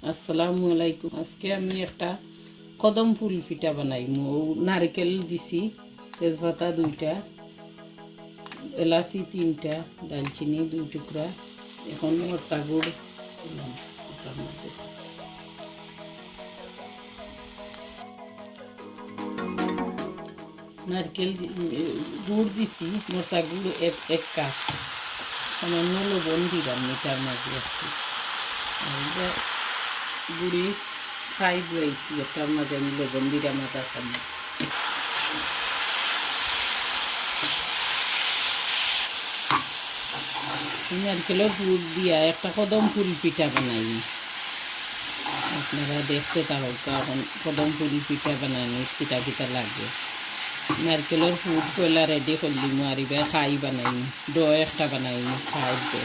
আসসালামু আলাইকুম। আজকে আমি একটা কদম ফুল পিঠা বানাইমু। নারকেল দিছি, তেজপাতা 2টা, এলাচি 3টা, দালচিনি 2 টুকরা। এখন মরচা গুড় দিলাম ওটার মধ্যে। নারকেল গুড় দিছি, মরচা গুড় 1 কাপ, সামান্য লবণ দিলাম এটার মাঝে একটু। আর গুড়ি ফ্রাই রয়েছি, ওটার মাঝে আমি লবণ দিলাম আদা চামচ। নারকেলের গুড় দিয়া একটা কদম ফুল পিঠা বানাই। আপনারা দেখতে পারো এখন কদম ফুল পিঠা বানানি পিঠা পিঠা লাগে। নারকেলের ফুড পয়লা রেডি করলি মারিবে খাই বানাইনি, ডো একটা বানাইনি খাই ডো।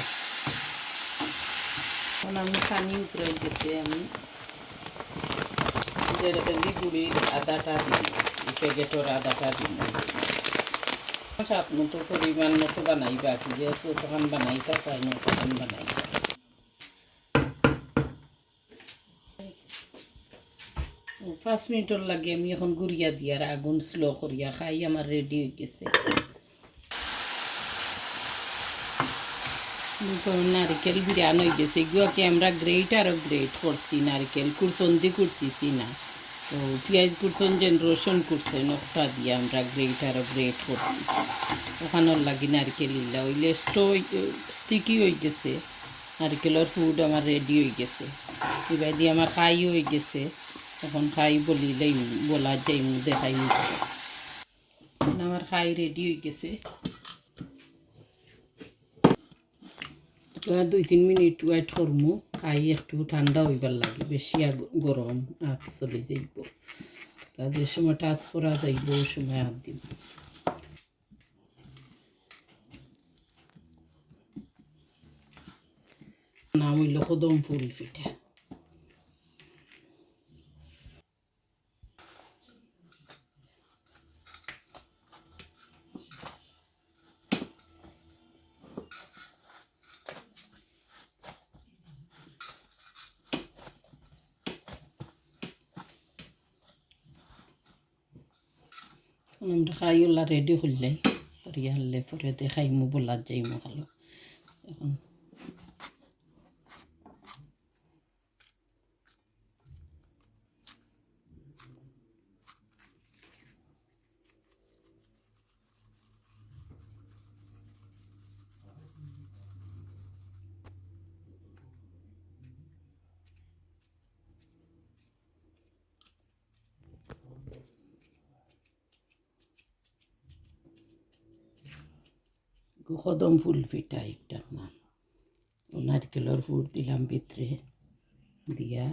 এখন আমি পানি উতরাই গেছে, আমি যেরকম গুড়ির আদাটা দিই, প্যাকেটের আদাটা দিই। স্বাদ মতো পরিমাণ মতো বানাইবা, কি যে তখন বানাইতা চাই না তখন বানাইবা। 5 মিনিটর লাগে আমি এখন গুড়িয়া দিয়ার আগুন স্লো করিয়া খাই আমার রেডি হয়ে গেছে। নারকেল বিরান হয়ে গেছে, এগুলোকে আমরা গ্রেট আরও গ্রেট করছি, নারকেল কুরসন দিয়ে কুরছিছি না, তো পেঁয়াজ কুরসন যেন রসুন কুরছে নকশা দিয়ে আমরা গ্রেট আরও গ্রেট করছি। ওখানোর লাগি নারকেল ইল্লা হইলে স্টিকি হয়ে গেছে। নারকেলের ফুড আমার রেডি হয়ে গেছে, এবার দিয়ে আমার খাই হয়ে গেছে। এখন খাই বলিলেই বলা যাই দেখাই আমার খাই রেডি হয়ে গেছে। 2-3 মিনিট ওয়েট করমু, খাই একটু ঠান্ডা হইবার লাগে, বেশি গরম আঁচ চলে যাইব। যে সময় টাচ করা যাইব ওই সময় হাত দিব। নাম হইল কদম ফুল পিঠা। আমরা খাই ওলা রেডি করলাই করিয়া হলে পরে দেখাইমু বলার যাইমু ভালো। এখন কদম ফুল পিঠা একটার নাম। নারকেলের ফুল দিলাম ভিতরে দিয়া,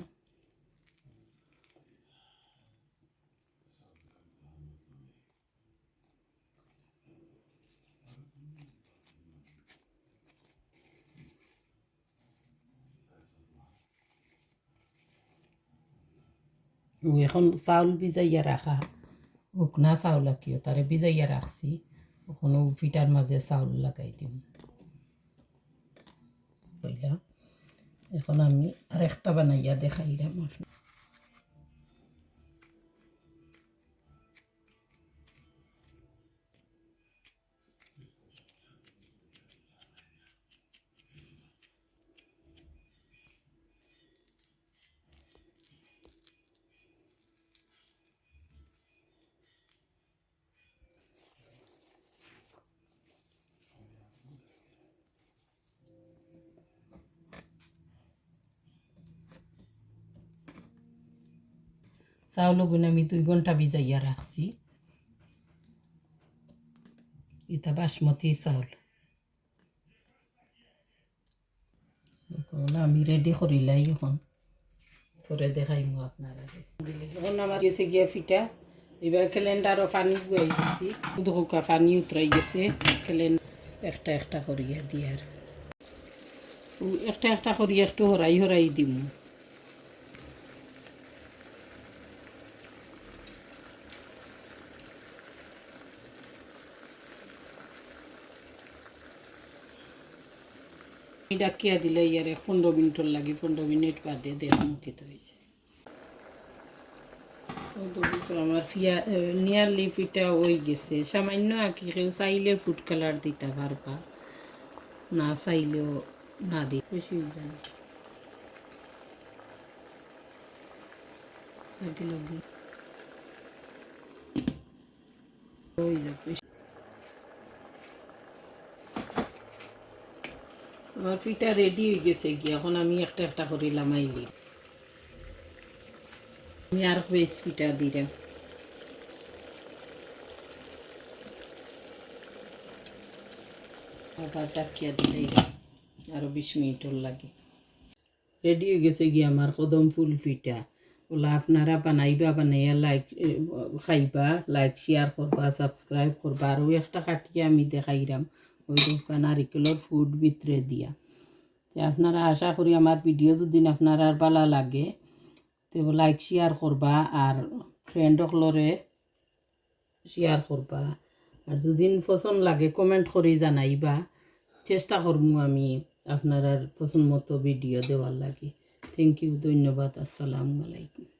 এখন চাউল ভিজাইয়া রাখা উকনা চাউল কিও তারে ভিজাইয়া রাখছি, ওখানে পিঠার মাঝে চাউল লাগাই দিম পয়লা। এখন আমি আরেকটা বানাইয়া দেখাইলাম আপনার। চাউলগুলো আমি 2 ঘন্টা ভিজাইয়া রাখছি। এটা বাসমতি চাউল। এখন আমি রেডি করিলাই, এখন পরে দেখাইমু আপনারা। এখন আমার গেছে গিয়া পিঠা, এবার ক্যালেন্ডারও পানি গুয়াই দিছি, দুকা পানি উতরাই গেছে। ক্যালেন্ডার একটা একটা করিয়া দিয়ার একটা একটা করিয়া একটু হরাই হরাই দিমু। ডাকিয়া দিলে ইয়ার 15 মিনিটর লাগে 15 মিনিট বাদে মুখিত হয়েছে আমার নিয়ারলি পিঠা হয়ে গেছে সামান্য আঁকি কেউ চাইলে ফুড কালার দিতে পারবা না চাইলেও না দিই বেশি জানি আমার পিঠা রেডি হয়ে গেছে গিয়ে এখন আমি একটা একটা করে লামাইলি আমি আর বেশ পিঠা দিলাম আবার ডাকিয়া দিলে আরো 20 মিনিটর লাগে রেডি হয়ে গেছে গিয়ে আমার কদম ফুল পিঠা ওলা আপনারা বানাইবা বানাইয়া লাইক খাইবা লাইক শেয়ার করবা সাবস্ক্রাইব করবা আর ওই একটা কাটিয়ে আমি দেখাইলাম ওই নারিকেলের ফুড ভিতরে দিয়া আপনারা আশা করি আমার ভিডিও যদি আপনারা ভালো লাগে তো লাইক শেয়ার করবা আর ফ্রেন্ডসকলরে শেয়ার করবা আর যদি পছন্দ লাগে কমেন্ট করে জানাইবা চেষ্টা করবো আমি আপনার পছন্দ মতো ভিডিও দেওয়ার লাগে থ্যাংক ইউ ধন্যবাদ আসসালামু আলাইকুম